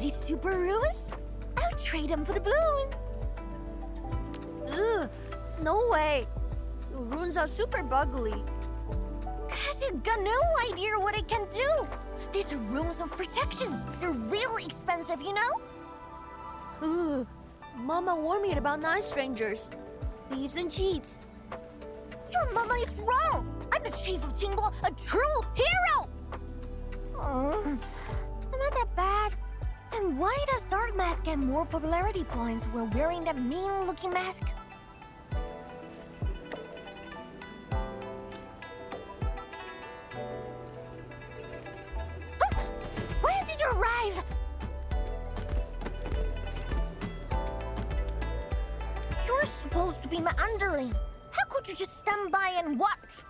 high-fidelity super runes? I'll trade them for the blue. Ugh, no way. The runes are super bugly. Cause you got no idea what it can do. These are runes of protection. They're real expensive, you know? Ugh, Mama warned me about night strangers, thieves and cheats. Your mama is wrong. I'm the chief of Qingbo, a true hero. I'm not that bad. And why does Dark Mask get more popularity points while wearing that mean-looking mask? Huh? When did you arrive? You're supposed to be my underling. How could you just stand by and watch?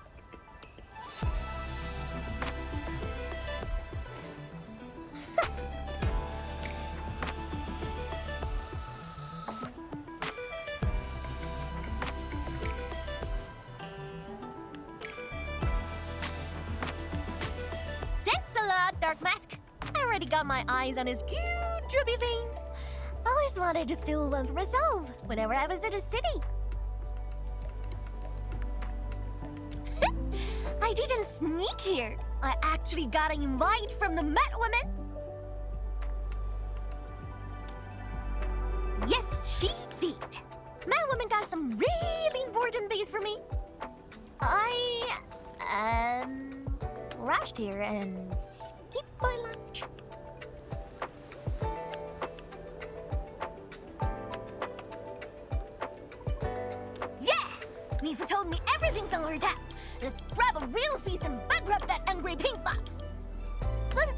Thanks a lot, Dark Mask. I already got my eyes on his cute droopy thing. Always wanted to steal one for myself whenever I visit a city. I didn't sneak here. I actually got an invite from the Met Woman. Yes, she did. Met Woman got some really important base for me. I, rushed here and skipped my lunch. Yeah! Mifu told me everything's on her tap. Let's grab a real feast and bankrupt that angry pink bot. But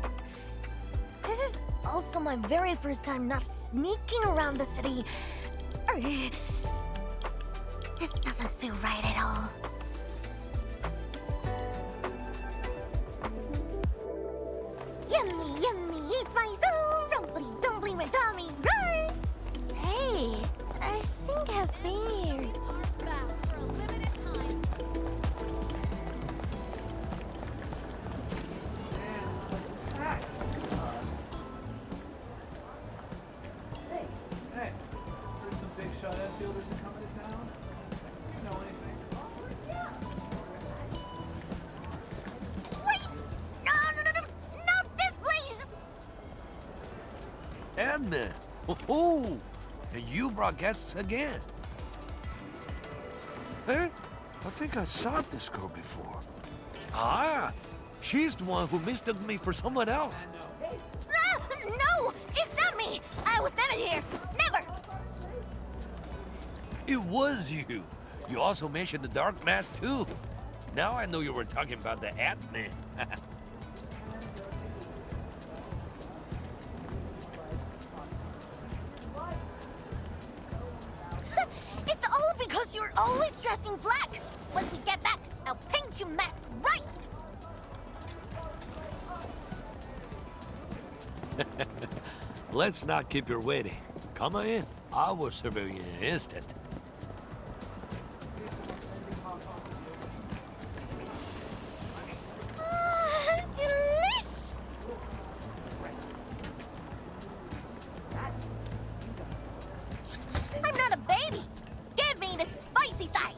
this is also my very first time not sneaking around the city. This doesn't feel right at all. Yummy, yummy, eats my soul. Rumbly, dumbly, my tummy, roar. Hey, I think I've been here. Hey, heard some big shot Endfielders are coming to town. You know anything? Wait! No, not this place! Edna! Oh, and you brought guests again. Eh? I think I saw this girl before. Ah, she's the one who mistook me for someone else. No, it's not me. I was never here. Never. It was you. You also mentioned the Dark Mask, too. Now I know you were talking about the Ant-Man. It's all because you're always dressing black. Once we get back, I'll paint you mask right. Let's not keep her waiting. Come on in. I will serve you in an instant. Delish! I'm not a baby. Give me the spicy side.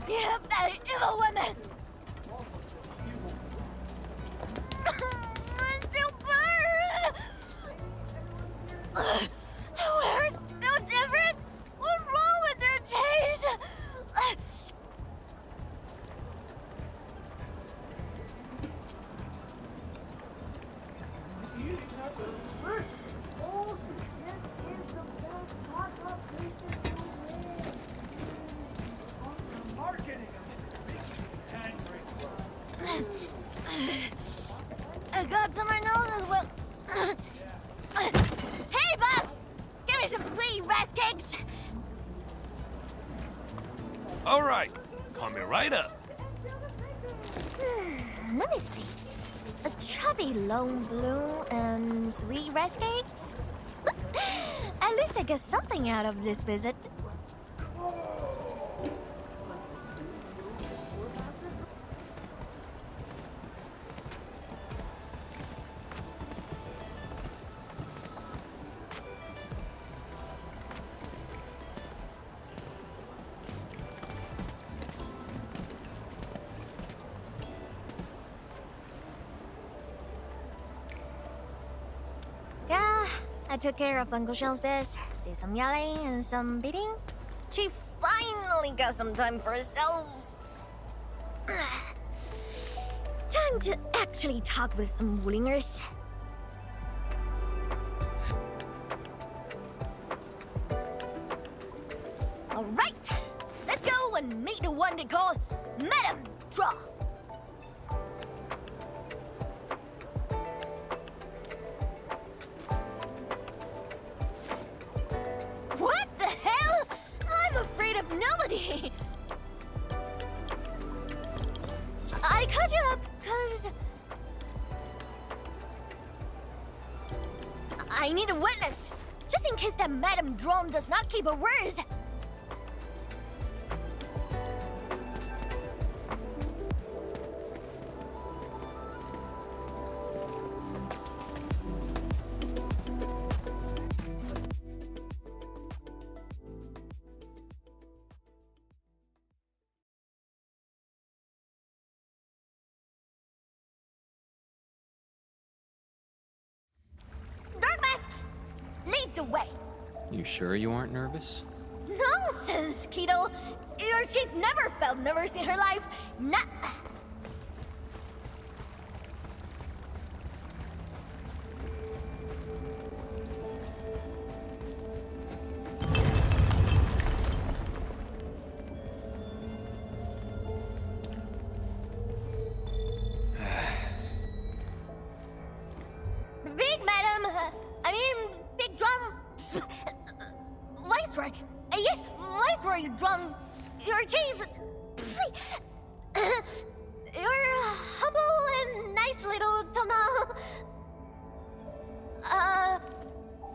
Yep, that evil woman. Still burns. We're no different. What's wrong with their taste? All right, coming right up. Let me see. A chubby lone blue and sweet rice cakes? At least I get something out of this visit. Yeah, I took care of Uncle Sean's biz. Did some yelling and some beating. She finally got some time for herself. Time to actually talk with some Wulingers. All right, let's go and meet the one they call Madame Draw. What the hell? I'm afraid of nobody. I caught you up because I need a witness, just in case that Madame Drone does not keep her words. Dark Mask, lead the way. You sure you aren't nervous? Nonsense, Keto. Your chief never felt nervous in her life. Not. Big Madam, I mean, Big Drum. Viceroy. Yes, Viceroy Drum. Your chief. Your humble and nice little Tana.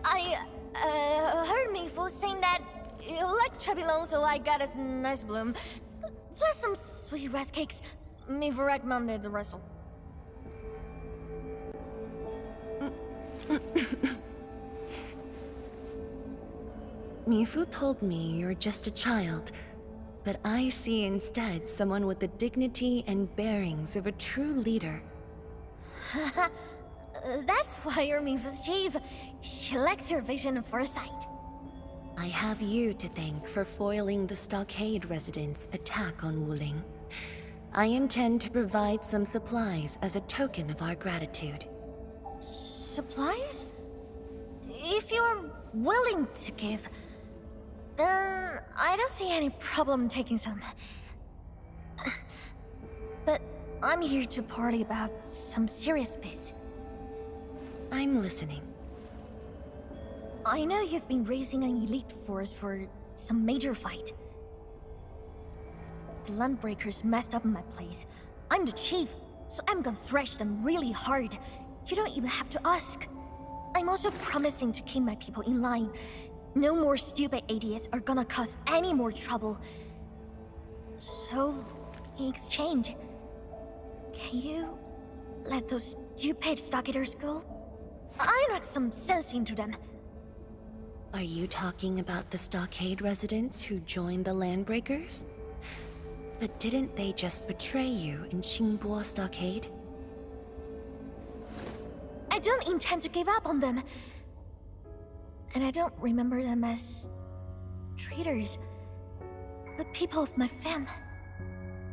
I heard me for saying that you like chubby long, so I got us nice bloom. Plus some sweet rice cakes. Me for recommended the rest of. Mifu told me you're just a child, but I see instead someone with the dignity and bearings of a true leader. That's why you're Mifu's chief. She lacks your vision and foresight. I have you to thank for foiling the Stockade residents' attack on Wuling. I intend to provide some supplies as a token of our gratitude. Supplies? If you're willing to give, then I don't see any problem taking some. But I'm here to party about some serious biz. I'm listening. I know you've been raising an elite force for some major fight. The Landbreakers messed up my place. I'm the chief, so I'm gonna thrash them really hard. You don't even have to ask. I'm also promising to keep my people in line. No more stupid idiots are gonna cause any more trouble. So, in exchange, can you let those stupid stockaders go? I knocked some sense into them. Are you talking about the Stockade residents who joined the Landbreakers? But didn't they just betray you in Qingbo Stockade? I don't intend to give up on them. And I don't remember them as traitors, but people of my fam.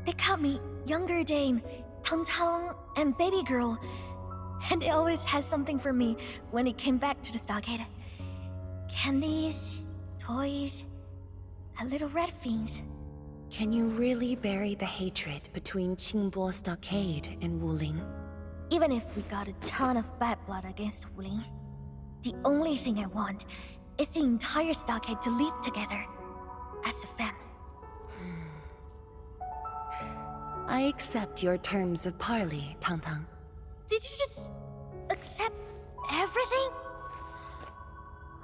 They called me Younger Dame, Tang Tang, and Baby Girl. And they always had something for me when it came back to the stockade. Candies, toys, and little red things. Can you really bury the hatred between Qingbo Stockade and Wuling? Even if we got a ton of bad blood against Wuling, the only thing I want is the entire stockade to live together as a fam. I accept your terms of parley, Tang Tang. Did you just accept everything?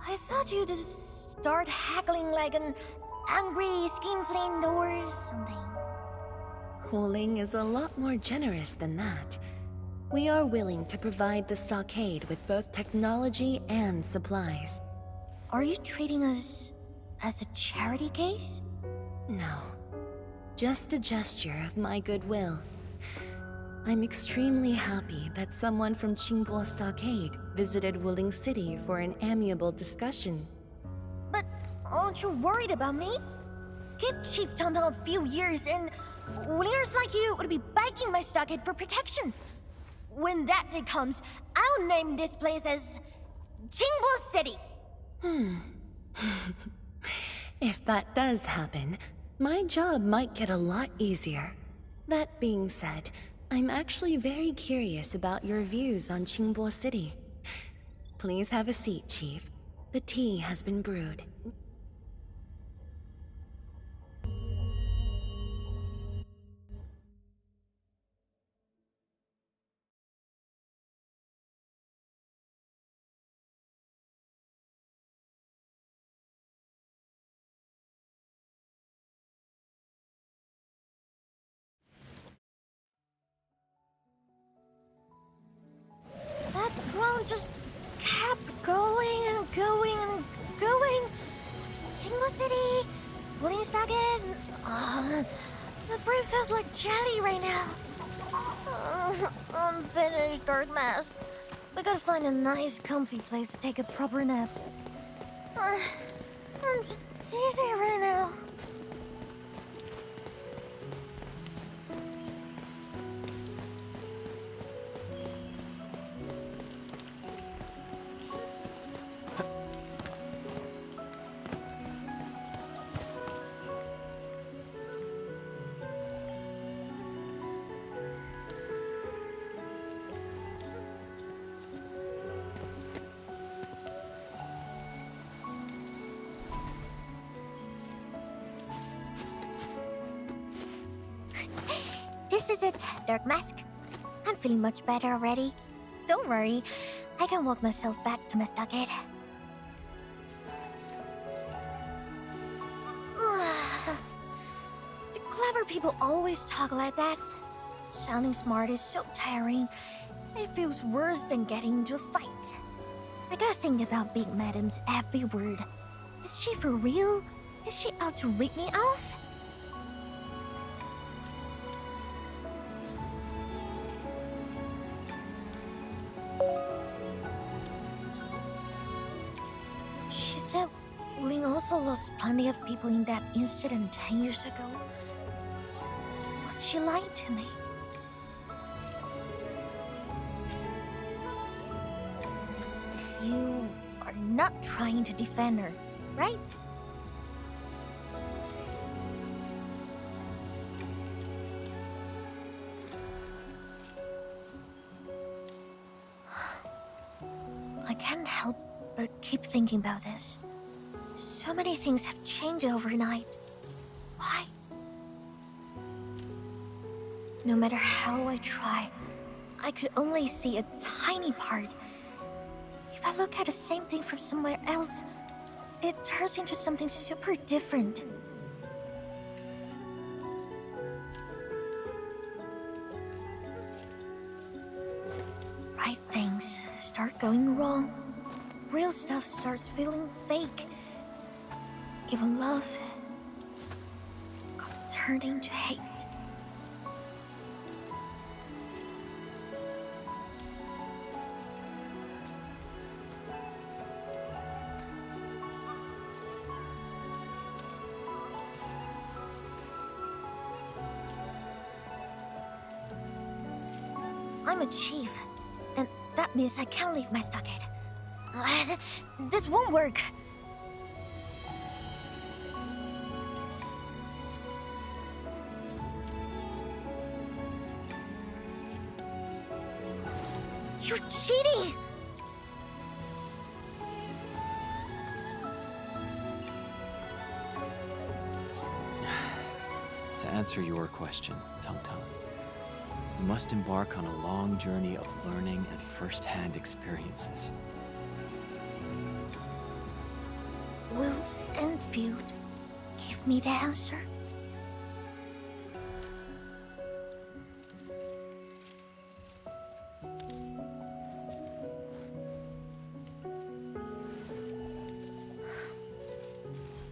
I thought you'd just start haggling like an angry skinflint or something. Wuling is a lot more generous than that. We are willing to provide the stockade with both technology and supplies. Are you treating us as a charity case? No. Just a gesture of my goodwill. I'm extremely happy that someone from Qingbo Stockade visited Wuling City for an amiable discussion. But aren't you worried about me? Give Chief Tang Tang a few years and leaders like you would be begging my stockade for protection. When that day comes, I'll name this place as Qingbo City. If that does happen, my job might get a lot easier. That being said, I'm actually very curious about your views on Qingbo City. Please have a seat, Chief. The tea has been brewed. That drone just kept going and going and going. Qingbo City, Wuling Stockade. My brain feels like jelly right now. Unfinished Dark Mask. We gotta find a nice, comfy place to take a proper nap. I'm just dizzy right now. This is it, Dark Mask. I'm feeling much better already. Don't worry, I can walk myself back to my stockade. The clever people always talk like that. Sounding smart is so tiring. It feels worse than getting into a fight. I gotta think about Big Madam's every word. Is she for real? Is she out to rip me off? She said Wuling also lost plenty of people in that incident 10 years ago. Was she lying to me? You are not trying to defend her, right? I can't help but keep thinking about this. So many things have changed overnight. Why? No matter how I try, I could only see a tiny part. If I look at the same thing from somewhere else, it turns into something super different. Right things start going wrong. Real stuff starts feeling fake. Even love got turned into hate. I'm a chief, and that means I can't leave my stockade. This won't work. You're cheating! To answer your question, Tung Tung, you must embark on a long journey of learning and first-hand experiences. Will Endfield give me the answer?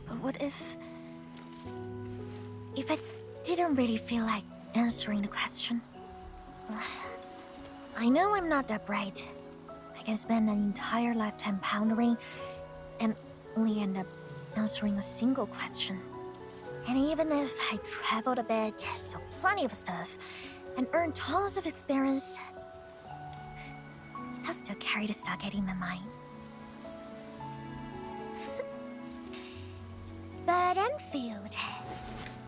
But what if I didn't really feel like answering the question? I know I'm not that bright. I can spend an entire lifetime pondering and only end up answering a single question. And even if I traveled a bit, saw plenty of stuff, and earned tons of experience, I still carry the stargate in my mind. But Endfield,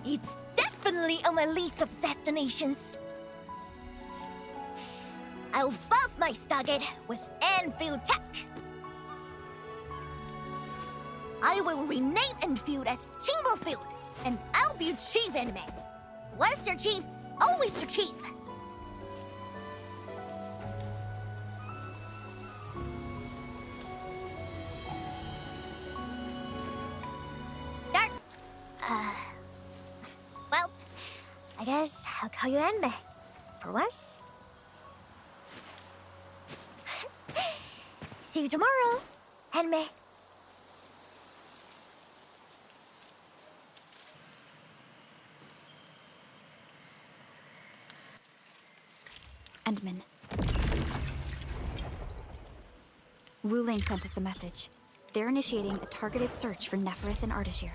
it's definitely on my list of destinations. I'll buff my stargate with Endfield tech. I will rename Endfield as Field, and I'll be chief anime. Once you're chief, always your chief. That, well, I guess I'll call you Anime. For once. See you tomorrow, Anime. Endman. Wu Ling sent us a message. They're initiating a targeted search for Neferith and Ardashir.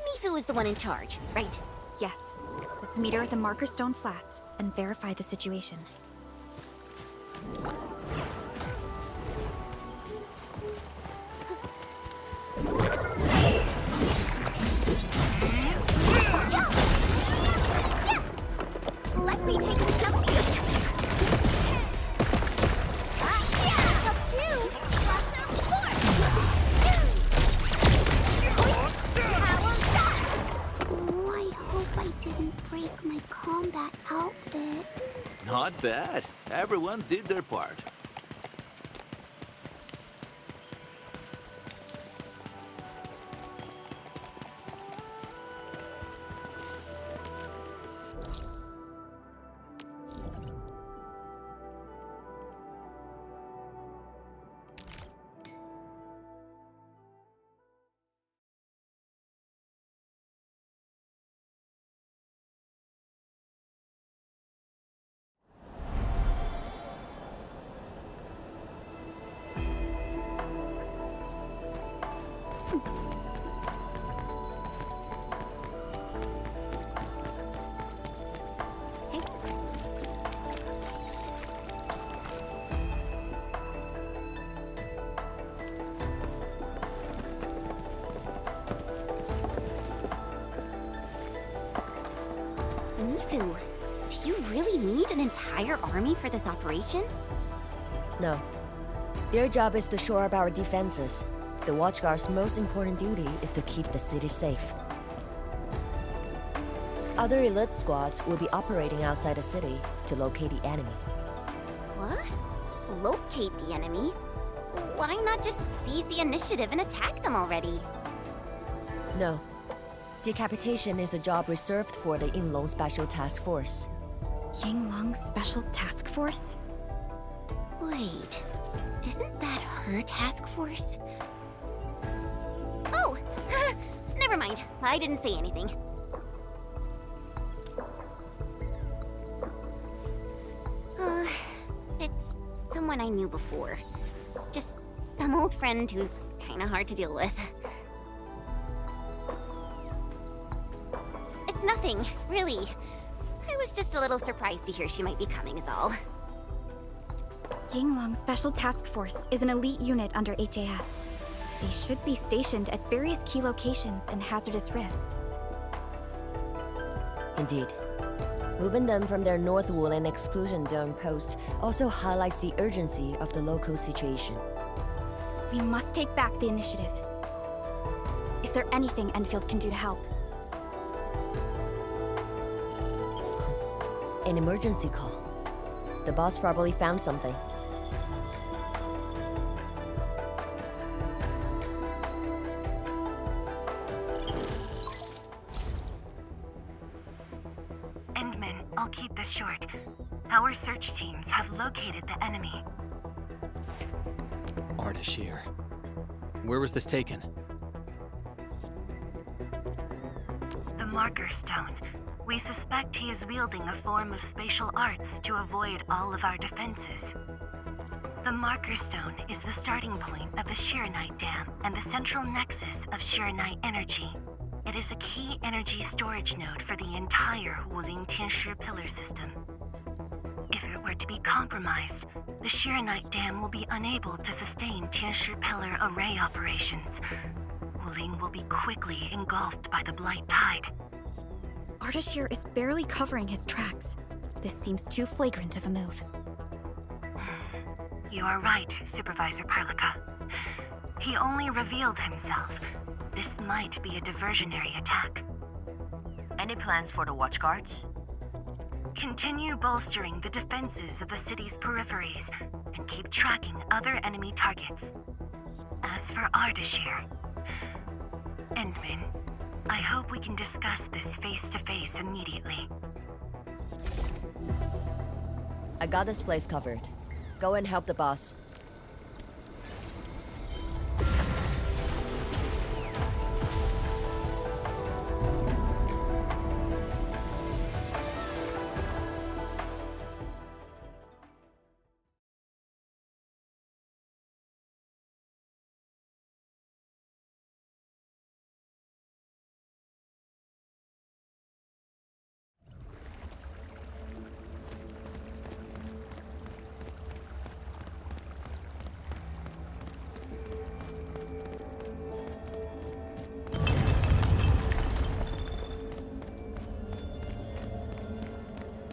Mifu is the one in charge, right? Yes. Let's meet her at the Markerstone Flats and verify the situation. Let me take a selfie. Combat outfit. Not bad. Everyone did their part. Mifu, do you really need an entire army for this operation? No. Their job is to shore up our defenses. The Watchguard's most important duty is to keep the city safe. Other elite squads will be operating outside the city to locate the enemy. What? Locate the enemy? Why not just seize the initiative and attack them already? No. Decapitation is a job reserved for the Yinglong Special Task Force. Yinglong Special Task Force? Wait, isn't that her task force? Oh! Never mind, I didn't say anything. It's someone I knew before. Just some old friend who's kinda hard to deal with. It's nothing, really. I was just a little surprised to hear she might be coming is all. Yinglong Special Task Force is an elite unit under HAS. They should be stationed at various key locations in hazardous rifts. Indeed. Moving them from their North Woolen exclusion zone post also highlights the urgency of the local situation. We must take back the initiative. Is there anything Endfield can do to help? An emergency call. The boss probably found something. Endman, I'll keep this short. Our search teams have located the enemy. Ardashir. Where was this taken? The Marker Stone. We suspect he is wielding a form of spatial arts to avoid all of our defenses. The Marker Stone is the starting point of the Shiranite Dam and the central nexus of Shiranite energy. It is a key energy storage node for the entire Wuling Tianshi pillar system. If it were to be compromised, the Shiranite Dam will be unable to sustain Tianshi pillar array operations. Wuling will be quickly engulfed by the Blight Tide. Ardashir is barely covering his tracks. This seems too flagrant of a move. You are right, Supervisor Perlica. He only revealed himself. This might be a diversionary attack. Any plans for the watchguards? Continue bolstering the defenses of the city's peripheries and keep tracking other enemy targets. As for Ardashir, Endman, I hope we can discuss this face-to-face immediately. I got this place covered. Go and help the boss.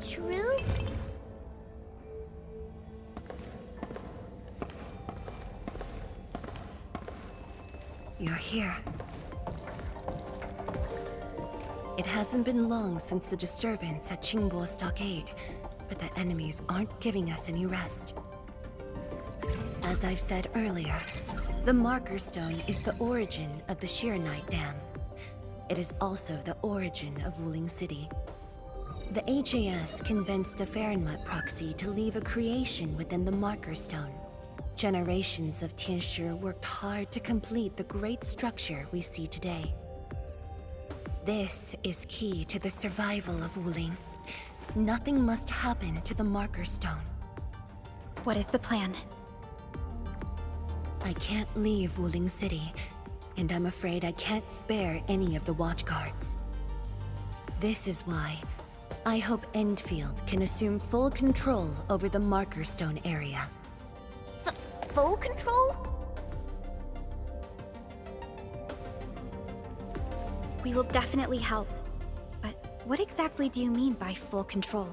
True? You're here. It hasn't been long since the disturbance at Qingbo Stockade, but the enemies aren't giving us any rest. As I've said earlier, the Marker Stone is the origin of the Shiranite Dam. It is also the origin of Wuling City. The HAS convinced a Fahrenheit proxy to leave a creation within the Marker Stone. Generations of Tianshi worked hard to complete the great structure we see today. This is key to the survival of Wuling. Nothing must happen to the Marker Stone. What is the plan? I can't leave Wuling City, and I'm afraid I can't spare any of the watchguards. This is why I hope Endfield can assume full control over the Marker Stone area. Full control? We will definitely help. But what exactly do you mean by full control?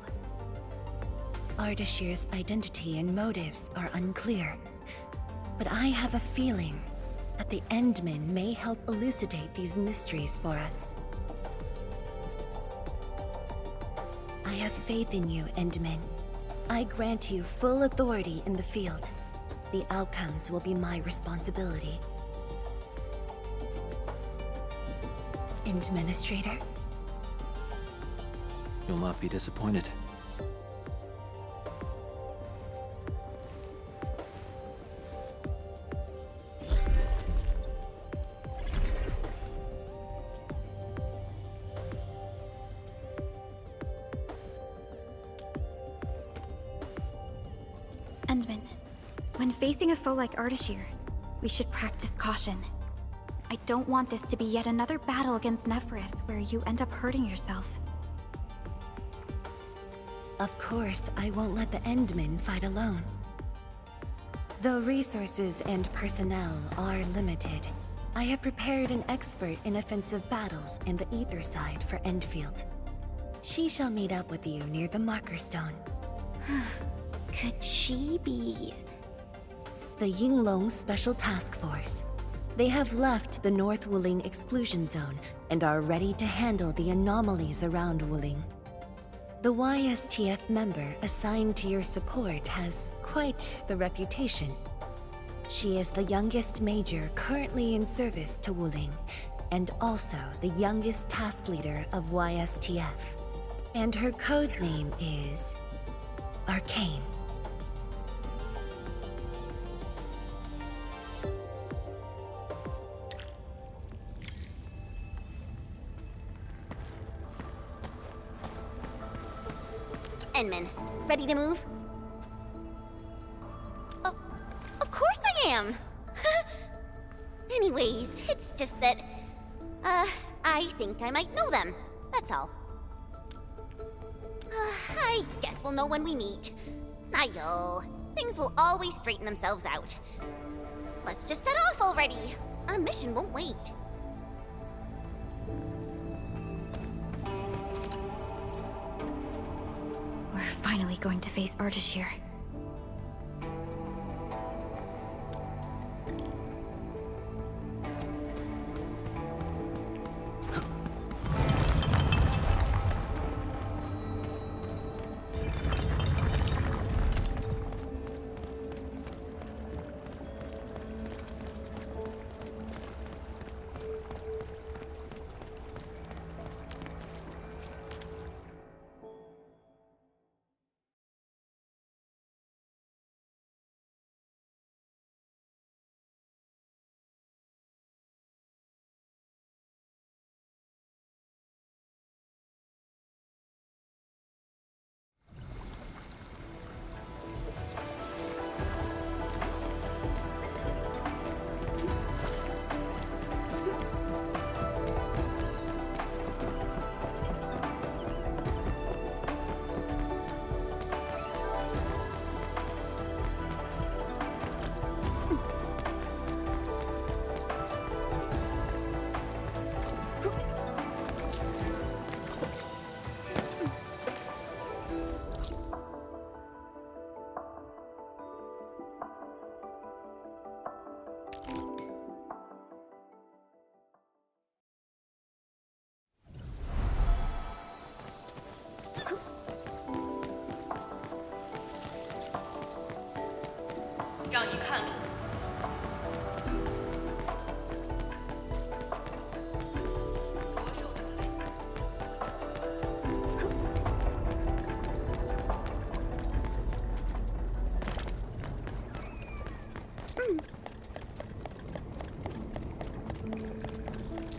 Ardashir's identity and motives are unclear, but I have a feeling that the Endmen may help elucidate these mysteries for us. I have faith in you, Endman. I grant you full authority in the field. The outcomes will be my responsibility. Endministrator? You'll not be disappointed. Endman, when facing a foe like Ardashir, we should practice caution. I don't want this to be yet another battle against Neferith where you end up hurting yourself. Of course, I won't let the Endmen fight alone. Though resources and personnel are limited, I have prepared an expert in offensive battles in the Ether side for Endfield. She shall meet up with you near the Marker Stone. Could she be... The Yinglong Special Task Force. They have left the North Wuling exclusion zone and are ready to handle the anomalies around Wuling. The YSTF member assigned to your support has quite the reputation. She is the youngest major currently in service to Wuling, and also the youngest task leader of YSTF. And her code name is Arcane. Enman, ready to move? Oh, of course I am! Anyways, it's just that, I think I might know them. That's all. I guess we'll know when we meet. Ayo, things will always straighten themselves out. Let's just set off already. Our mission won't wait. We're finally going to face Ardashir.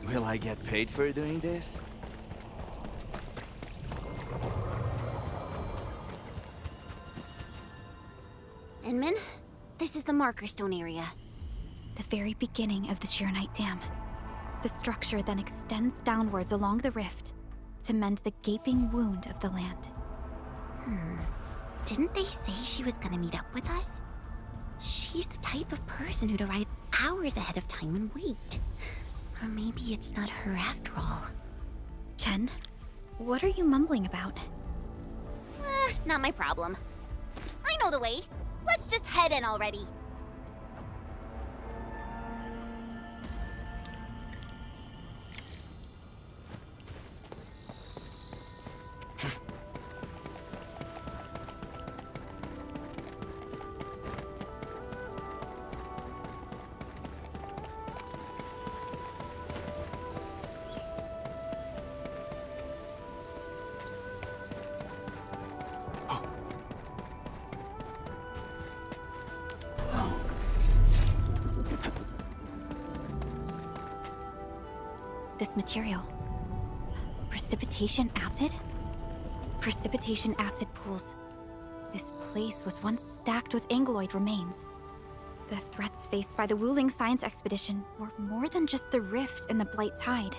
Will I get paid for doing this? Enman, this is the marker stone area. The very beginning of the Sheernite Dam. The structure then extends downwards along the rift to mend the gaping wound of the land. Didn't they say she was gonna meet up with us? She's the type of person who'd arrive hours ahead of time and wait. Or maybe it's not her after all. Chen, what are you mumbling about? Not my problem. I know the way. Let's just head in already. This material. Precipitation acid? Precipitation acid pools. This place was once stacked with Angloid remains. The threats faced by the Wuling Science Expedition were more than just the rift in the Blight Tide.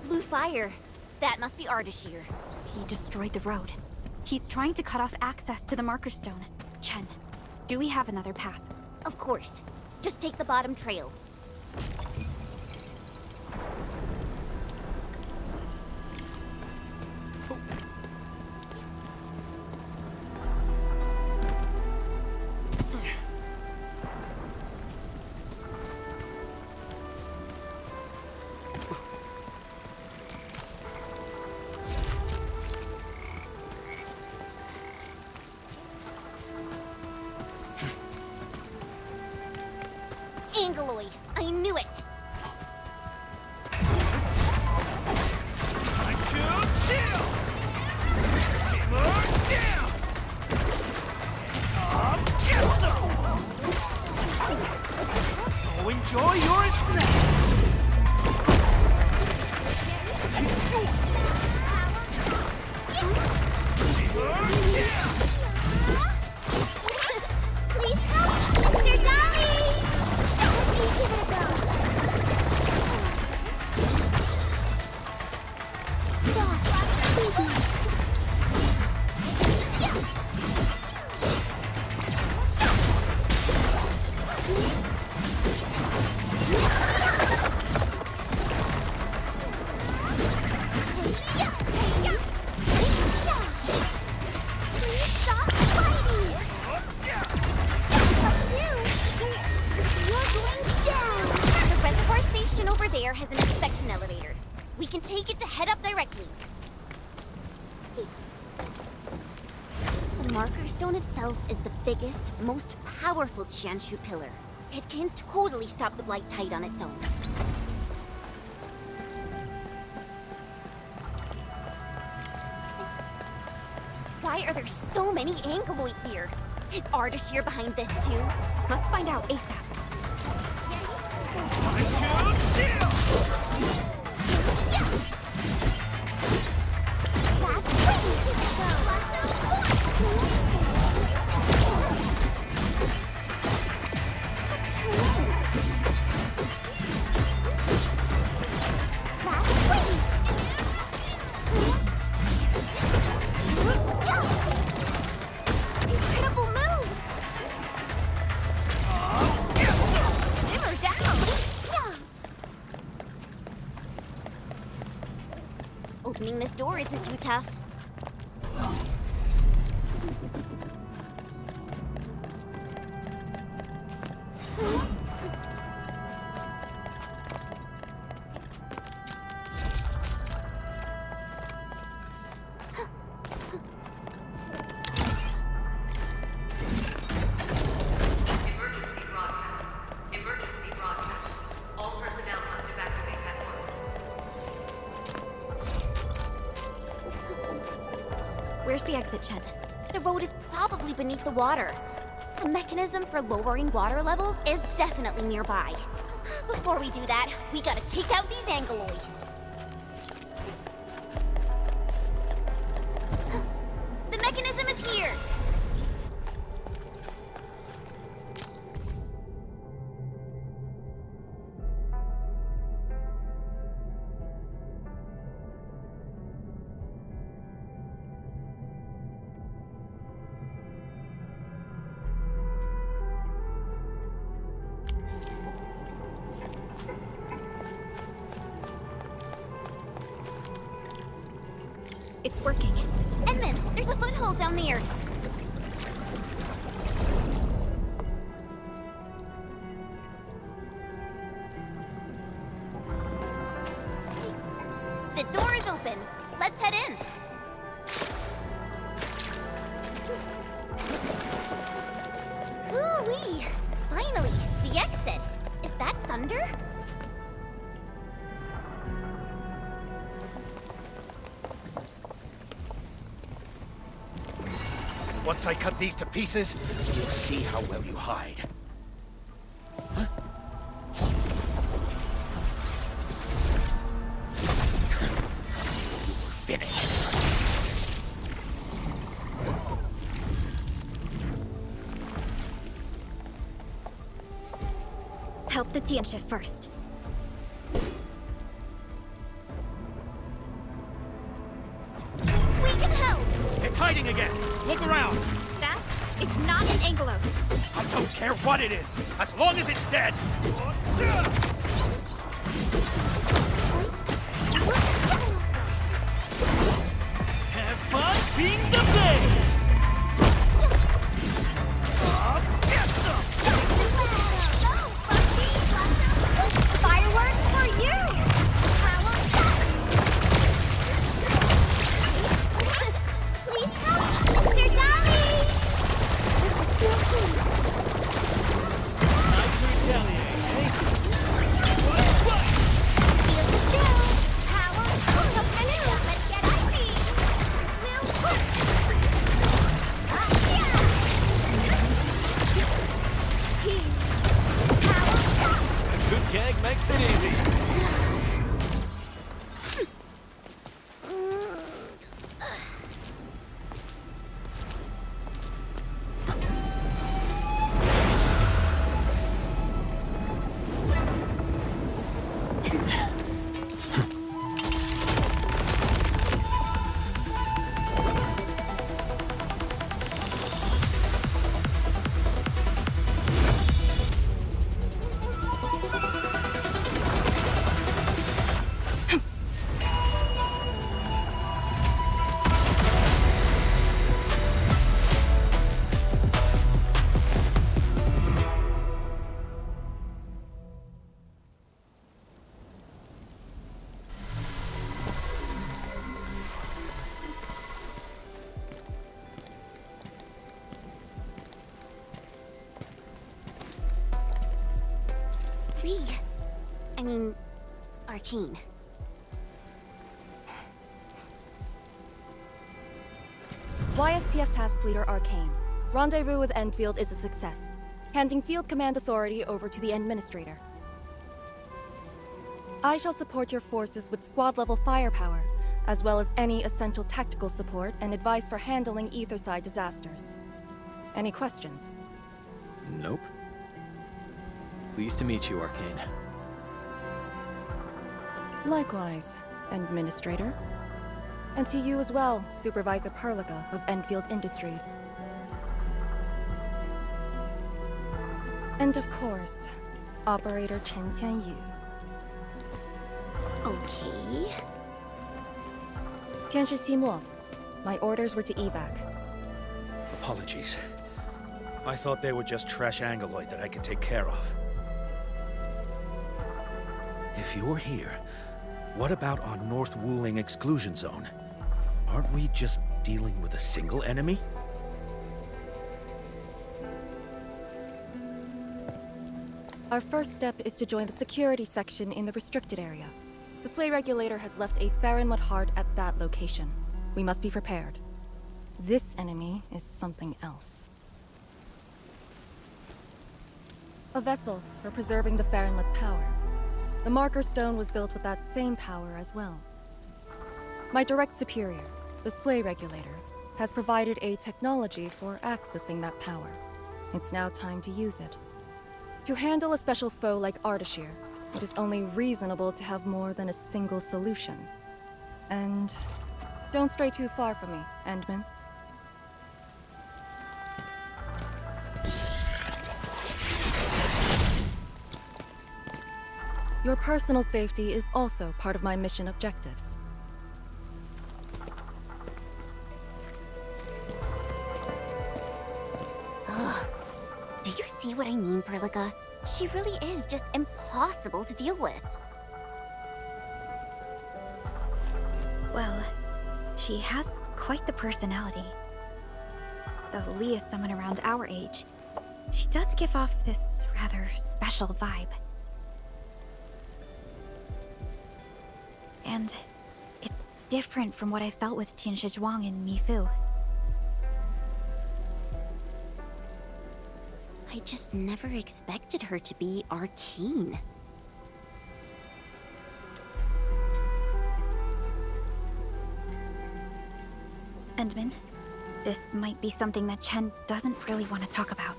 Blue fire. That must be Ardashir. He destroyed the road. He's trying to cut off access to the marker stone. Chen, do we have another path? Of course. Just take the bottom trail. Angoloid, I knew it! Oh, enjoy your snack! Please help, Mr. Dolly! Give it a go. Has an inspection elevator. We can take it to head up directly. The marker stone itself is the biggest, most powerful Qianshu pillar. It can totally stop the Blight Tide on its own. Why are there so many Angoloi here? Is Ardashir behind this too? Let's find out ASAP. Incredible move! Simmer down! Opening this door isn't too tough. Emergency broadcast. All personnel must evacuate at once. Where's the exit, Chen? The road is probably beneath the water. A mechanism for lowering water levels is definitely nearby. Before we do that, we gotta take out these Angoloi. The mechanism is here! It's working. Edmund, there's a foothold down there. The door is open. Let's head in. Ooh-wee! Finally, the exit. Is that thunder? Once I cut these to pieces, you'll see how well you hide. Huh? You were finished. Help the Tiansha first. fighting again! Look around! That is not an Angelos. I don't care what it is, as long as it's dead! Have fun being the blade! Get some! Fireworks for you! Please help, Mr. Dolly! Time to retaliate, eh? Feel the chill. Power. Let's get icy. A good gag makes it easy. Arcane. YSTF Task Leader Arcane. Rendezvous with Endfield is a success. Handing field command authority over to the Endministrator. I shall support your forces with squad-level firepower, as well as any essential tactical support and advice for handling Etherside disasters. Any questions? Nope. Pleased to meet you, Arcane. Likewise, Endministrator. And to you as well, Supervisor Perlica of Endfield Industries. And of course, Operator Chen Qianyu. Okay. Tianshi Simo, my orders were to evac. Apologies. I thought they were just trash Angeloid that I could take care of. If you're here, what about our North Wuling exclusion zone? Aren't we just dealing with a single enemy? Our first step is to join the security section in the restricted area. The Sway Regulator has left a Farinmud heart at that location. We must be prepared. This enemy is something else. A vessel for preserving the Farinmud's power. The Marker Stone was built with that same power as well. My direct superior, the Sway Regulator, has provided a technology for accessing that power. It's now time to use it. To handle a special foe like Ardashir, it is only reasonable to have more than a single solution. And don't stray too far from me, Endman. Your personal safety is also part of my mission objectives. Do you see what I mean, Perlica? She really is just impossible to deal with. Well, she has quite the personality. Though Lee is someone around our age, she does give off this rather special vibe. And it's different from what I felt with Tianshi Zhuang and Mifu. I just never expected her to be Arcane. Endman, this might be something that Chen doesn't really want to talk about.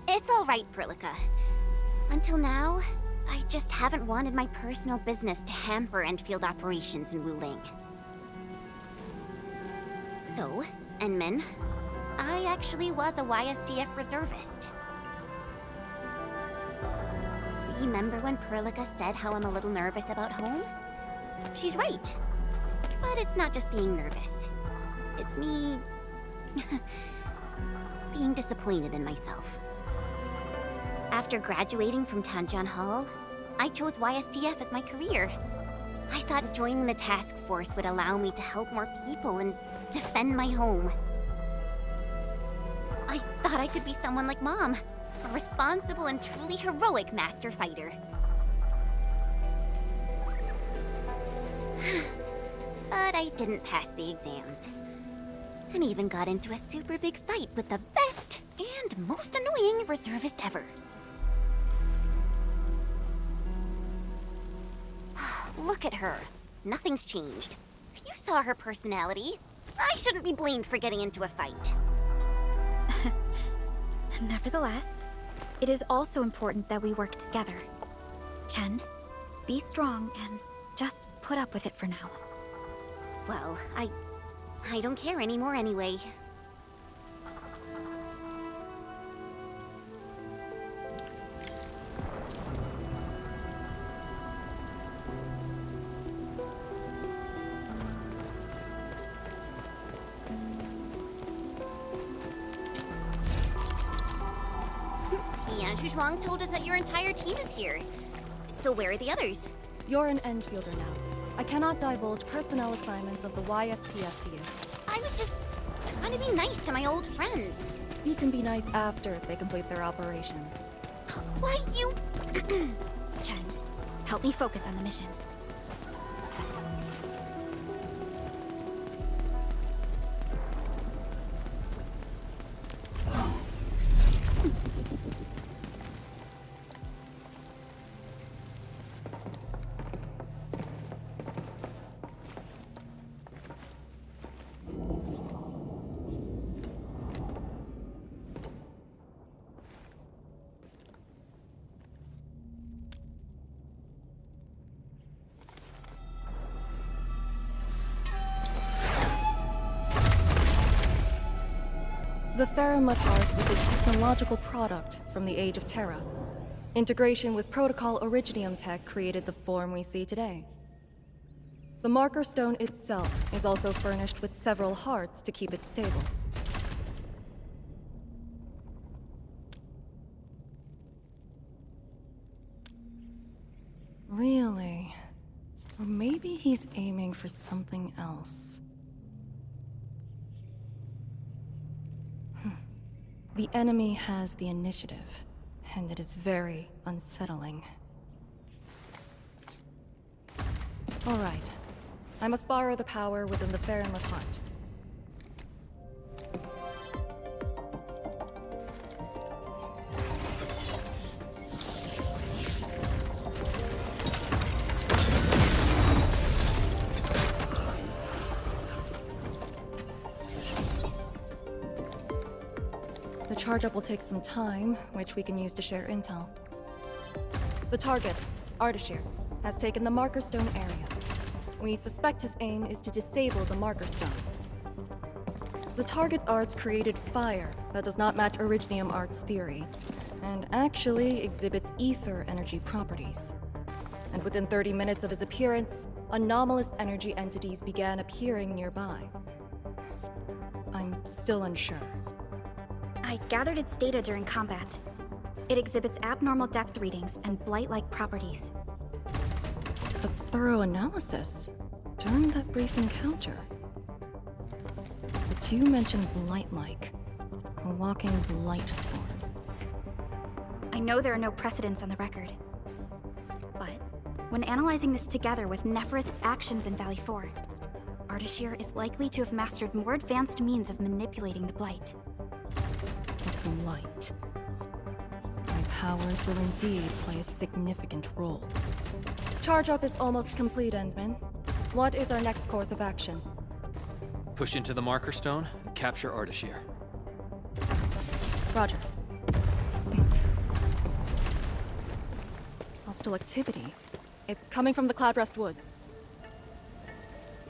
It's all right, Perlica. Until now, I just haven't wanted my personal business to hamper Endfield operations in Wuling. So, Enmin. I actually was a YSDF reservist. Remember when Perlica said how I'm a little nervous about home? She's right. But it's not just being nervous. It's me... being disappointed in myself. After graduating from Tanjian Hall, I chose YSDF as my career. I thought joining the task force would allow me to help more people and defend my home. I thought I could be someone like Mom, a responsible and truly heroic master fighter. But I didn't pass the exams. And even got into a super big fight with the best and most annoying reservist ever. Look at her. Nothing's changed. You saw her personality. I shouldn't be blamed for getting into a fight. Nevertheless, it is also important that we work together. Chen, be strong and just put up with it for now. Well, I don't care anymore anyway. Zhuang told us that your entire team is here. So where are the others? You're an Endfielder now. I cannot divulge personnel assignments of the YSTF to you. I was just trying to be nice to my old friends. You can be nice after they complete their operations. Why, you... Chen, help me focus on the mission. The Faramut Heart was a technological product from the Age of Terra. Integration with Protocol Originium tech created the form we see today. The Marker Stone itself is also furnished with several hearts to keep it stable. Really? Or maybe he's aiming for something else. The enemy has the initiative, and it is very unsettling. All right. I must borrow the power within the Faramut Heart. The charge-up will take some time, which we can use to share intel. The target, Ardashir, has taken the Marker Stone area. We suspect his aim is to disable the Marker Stone. The target's arts created fire that does not match Originium Art's theory, and actually exhibits ether energy properties. And within 30 minutes of his appearance, anomalous energy entities began appearing nearby. I'm still unsure. I gathered its data during combat. It exhibits abnormal depth readings and blight-like properties. A thorough analysis during that brief encounter. But you mentioned blight-like, a walking blight form. I know there are no precedents on the record. But when analyzing this together with Neferith's actions in Valley 4, Ardashir is likely to have mastered more advanced means of manipulating the blight. Blight. My powers will indeed play a significant role. Charge-up is almost complete, Endman. What is our next course of action? Push into the Marker Stone and capture Ardashir. Roger. Hostile activity. It's coming from the Cloudrest Woods.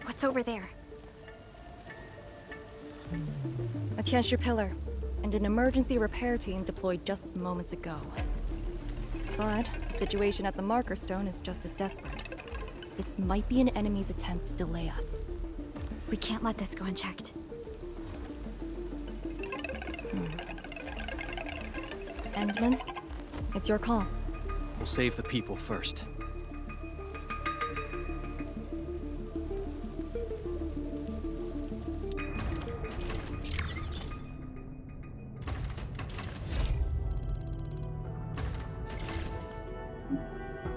What's over there? A Tianshi pillar, and an emergency repair team deployed just moments ago. But the situation at the marker stone is just as desperate. This might be an enemy's attempt to delay us. We can't let this go unchecked. Endman, it's your call. We'll save the people first.